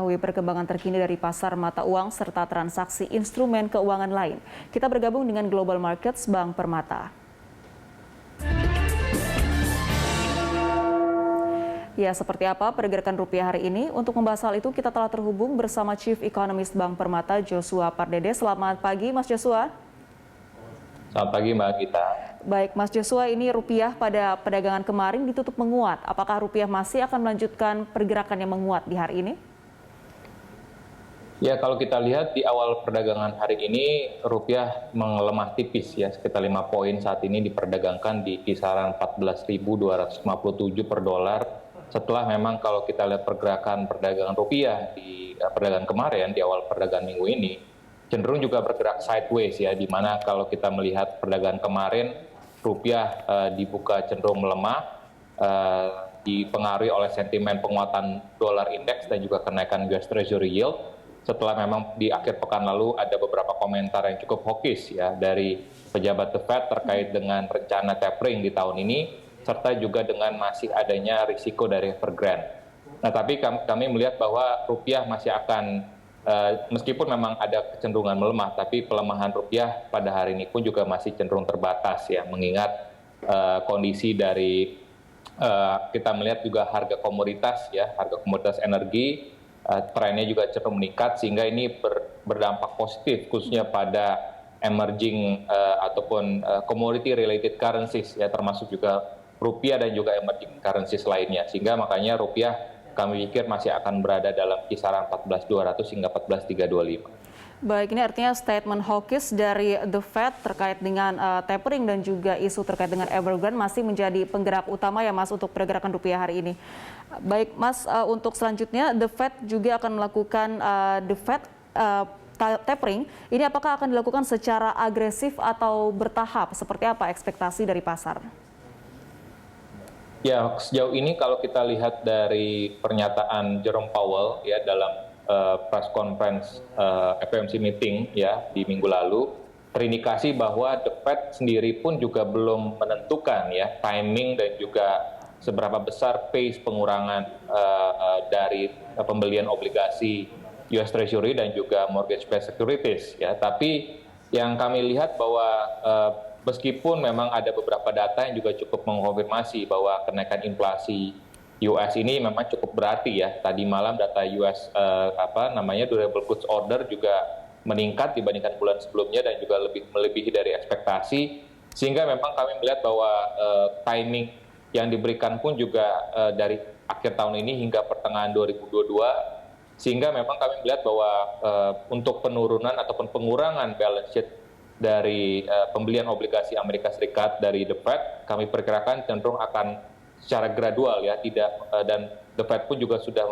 Perkembangan terkini dari pasar mata uang serta transaksi instrumen keuangan lain. Kita bergabung dengan Global Markets Bank Permata. Ya, seperti apa pergerakan rupiah hari ini? Untuk membahas hal itu, kita telah terhubung bersama Chief Economist Bank Permata, Joshua Pardede. Selamat pagi, Mas Joshua. Selamat pagi, Mbak Gita. Baik, Mas Joshua, ini rupiah pada perdagangan kemarin ditutup menguat. Apakah rupiah masih akan melanjutkan pergerakan yang menguat di hari ini? Ya, kalau kita lihat di awal perdagangan hari ini, rupiah melemah tipis ya, sekitar 5 poin saat ini diperdagangkan di kisaran 14.257 per dolar. Setelah memang kalau kita lihat pergerakan perdagangan rupiah di perdagangan kemarin, di awal perdagangan minggu ini, cenderung juga bergerak sideways ya, di mana kalau kita melihat perdagangan kemarin, rupiah dibuka cenderung melemah, dipengaruhi oleh sentimen penguatan dolar indeks dan juga kenaikan US Treasury yield. Setelah memang di akhir pekan lalu ada beberapa komentar yang cukup hawkish ya dari pejabat The Fed terkait dengan rencana tapering di tahun ini, serta juga dengan masih adanya risiko dari Evergrande. Nah, tapi kami melihat bahwa rupiah masih akan, meskipun memang ada kecenderungan melemah, tapi pelemahan rupiah pada hari ini pun juga masih cenderung terbatas ya, mengingat kondisi dari kita melihat juga harga komoditas ya, harga komoditas energi trennya juga cenderung meningkat, sehingga ini berdampak positif khususnya pada emerging ataupun commodity related currencies ya, termasuk juga rupiah dan juga emerging currencies lainnya, sehingga makanya rupiah kami pikir masih akan berada dalam kisaran 14.200 hingga 14.325. Baik, ini artinya statement hawkish dari The Fed terkait dengan tapering dan juga isu terkait dengan Evergrande masih menjadi penggerak utama ya, Mas, untuk pergerakan rupiah hari ini. Baik, Mas, untuk selanjutnya The Fed juga akan melakukan tapering. Ini apakah akan dilakukan secara agresif atau bertahap? Seperti apa ekspektasi dari pasar? Ya, sejauh ini kalau kita lihat dari pernyataan Jerome Powell ya dalam press conference FOMC meeting ya di minggu lalu, terindikasi bahwa The Fed sendiri pun juga belum menentukan ya timing dan juga seberapa besar pace pengurangan dari pembelian obligasi US Treasury dan juga mortgage-backed securities ya. Tapi yang kami lihat bahwa meskipun memang ada beberapa data yang juga cukup mengkonfirmasi bahwa kenaikan inflasi US ini memang cukup berarti ya. Tadi malam data US durable goods order juga meningkat dibandingkan bulan sebelumnya dan juga melebihi dari ekspektasi, sehingga memang kami melihat bahwa timing yang diberikan pun juga dari akhir tahun ini hingga pertengahan 2022, sehingga memang kami melihat bahwa untuk penurunan ataupun pengurangan balance sheet dari pembelian obligasi Amerika Serikat dari The Fed, kami perkirakan cenderung akan secara gradual ya, dan The Fed pun juga sudah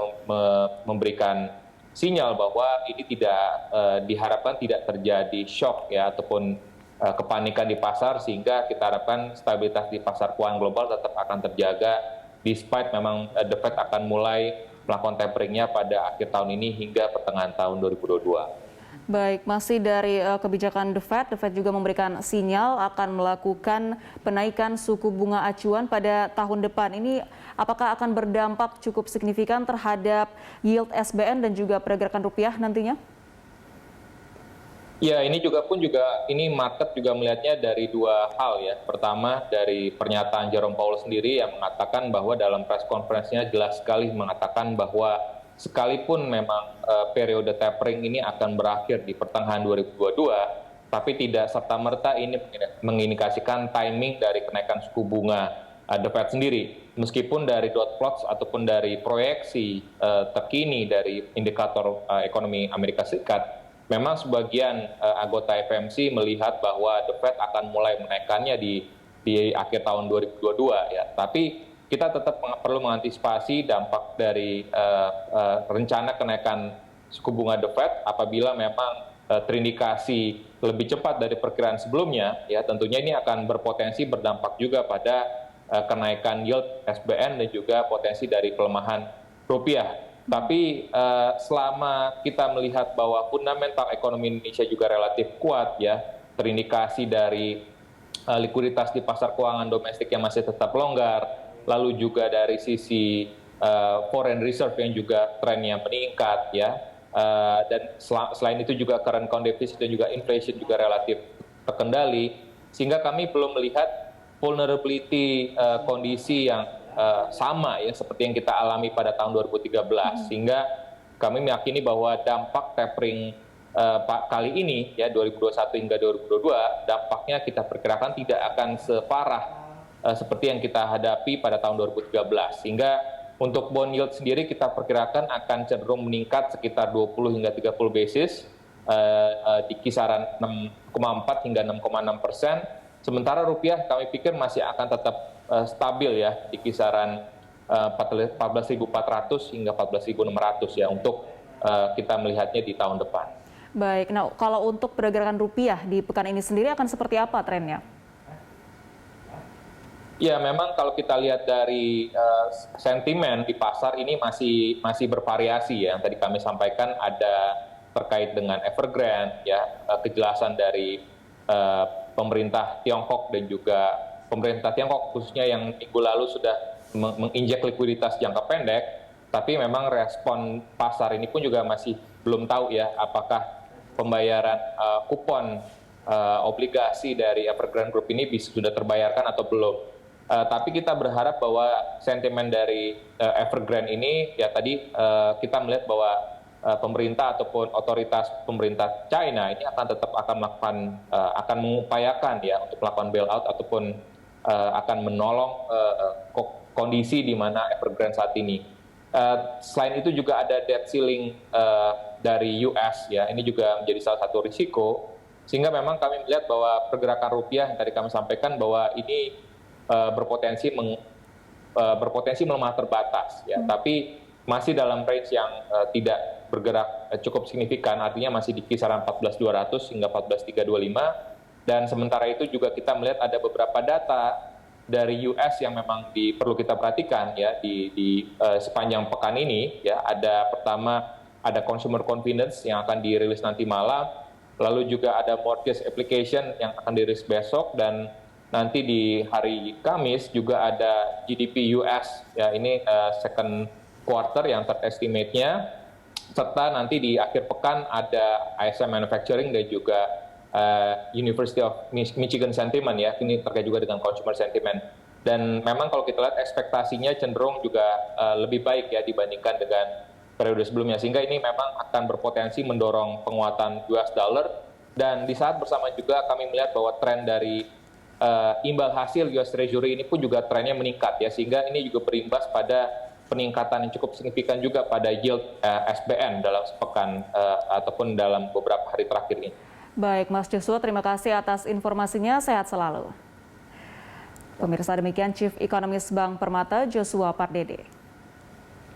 memberikan sinyal bahwa ini tidak diharapkan tidak terjadi shock ya ataupun kepanikan di pasar, sehingga kita harapkan stabilitas di pasar keuangan global tetap akan terjaga despite memang The Fed akan mulai melakukan taperingnya pada akhir tahun ini hingga pertengahan tahun 2022. Baik, masih dari kebijakan The Fed juga memberikan sinyal akan melakukan penaikan suku bunga acuan pada tahun depan. Ini apakah akan berdampak cukup signifikan terhadap yield SBN dan juga pergerakan rupiah nantinya? Ya, ini market juga melihatnya dari dua hal ya. Pertama, dari pernyataan Jerome Powell sendiri yang mengatakan bahwa dalam press conference-nya jelas sekali mengatakan bahwa sekalipun memang periode tapering ini akan berakhir di pertengahan 2022, tapi tidak serta-merta ini mengindikasikan timing dari kenaikan suku bunga The Fed sendiri. Meskipun dari dot plots ataupun dari proyeksi terkini dari indikator ekonomi Amerika Serikat, memang sebagian anggota FOMC melihat bahwa The Fed akan mulai menaikkannya di akhir tahun 2022 ya. Tapi kita tetap perlu mengantisipasi dampak dari rencana kenaikan suku bunga The Fed apabila memang terindikasi lebih cepat dari perkiraan sebelumnya, ya tentunya ini akan berpotensi berdampak juga pada kenaikan yield SBN dan juga potensi dari pelemahan rupiah. Tapi selama kita melihat bahwa fundamental ekonomi Indonesia juga relatif kuat ya, terindikasi dari likuiditas di pasar keuangan domestik yang masih tetap longgar, lalu juga dari sisi foreign reserve yang juga trennya meningkat ya. Dan selain itu juga current account deficit dan juga inflation juga relatif terkendali, sehingga kami belum melihat vulnerability kondisi yang sama ya seperti yang kita alami pada tahun 2013, sehingga kami meyakini bahwa dampak tapering kali ini ya 2021 hingga 2022 dampaknya kita perkirakan tidak akan separah seperti yang kita hadapi pada tahun 2013, sehingga untuk bond yield sendiri kita perkirakan akan cenderung meningkat sekitar 20 hingga 30 basis di kisaran 6,4 hingga 6,6%. Sementara rupiah kami pikir masih akan tetap stabil ya di kisaran 14.400 hingga 14.600 ya untuk kita melihatnya di tahun depan. Baik, nah kalau untuk pergerakan rupiah di pekan ini sendiri akan seperti apa trennya? Ya, memang kalau kita lihat dari sentimen di pasar ini masih bervariasi ya. Yang tadi kami sampaikan ada terkait dengan Evergrande ya, kejelasan dari pemerintah Tiongkok dan juga pemerintah Tiongkok khususnya yang minggu lalu sudah menginjek likuiditas jangka pendek. Tapi memang respon pasar ini pun juga masih belum tahu ya apakah pembayaran kupon obligasi dari Evergrande Group ini sudah terbayarkan atau belum. Tapi kita berharap bahwa sentimen dari Evergrande ini ya tadi kita melihat bahwa pemerintah ataupun otoritas pemerintah China ini akan mengupayakan ya untuk melakukan bailout ataupun akan menolong kondisi di mana Evergrande saat ini. Selain itu juga ada debt ceiling dari US ya, ini juga menjadi salah satu risiko, sehingga memang kami melihat bahwa pergerakan rupiah yang tadi kami sampaikan bahwa ini berpotensi melemah terbatas ya, tapi masih dalam range yang tidak bergerak cukup signifikan, artinya masih di kisaran 14.200 hingga 14.325. Dan sementara itu juga kita melihat ada beberapa data dari US yang memang perlu kita perhatikan ya di sepanjang pekan ini ya. Pertama ada consumer confidence yang akan dirilis nanti malam, lalu juga ada mortgage application yang akan dirilis besok, dan nanti di hari Kamis juga ada GDP US ya, ini second quarter yang estimate-nya, serta nanti di akhir pekan ada ISM Manufacturing dan juga University of Michigan Sentiment ya, ini terkait juga dengan consumer sentiment. Dan memang kalau kita lihat ekspektasinya cenderung juga lebih baik ya dibandingkan dengan periode sebelumnya, sehingga ini memang akan berpotensi mendorong penguatan US dollar. Dan di saat bersama juga kami melihat bahwa tren dari imbal hasil US Treasury ini pun juga trennya meningkat ya, sehingga ini juga berimbas pada peningkatan yang cukup signifikan juga pada yield SBN dalam sepekan ataupun dalam beberapa hari terakhir ini. Baik, Mas Joshua, terima kasih atas informasinya. Sehat selalu. Pemirsa, demikian Chief Economist Bank Permata Joshua Pardede.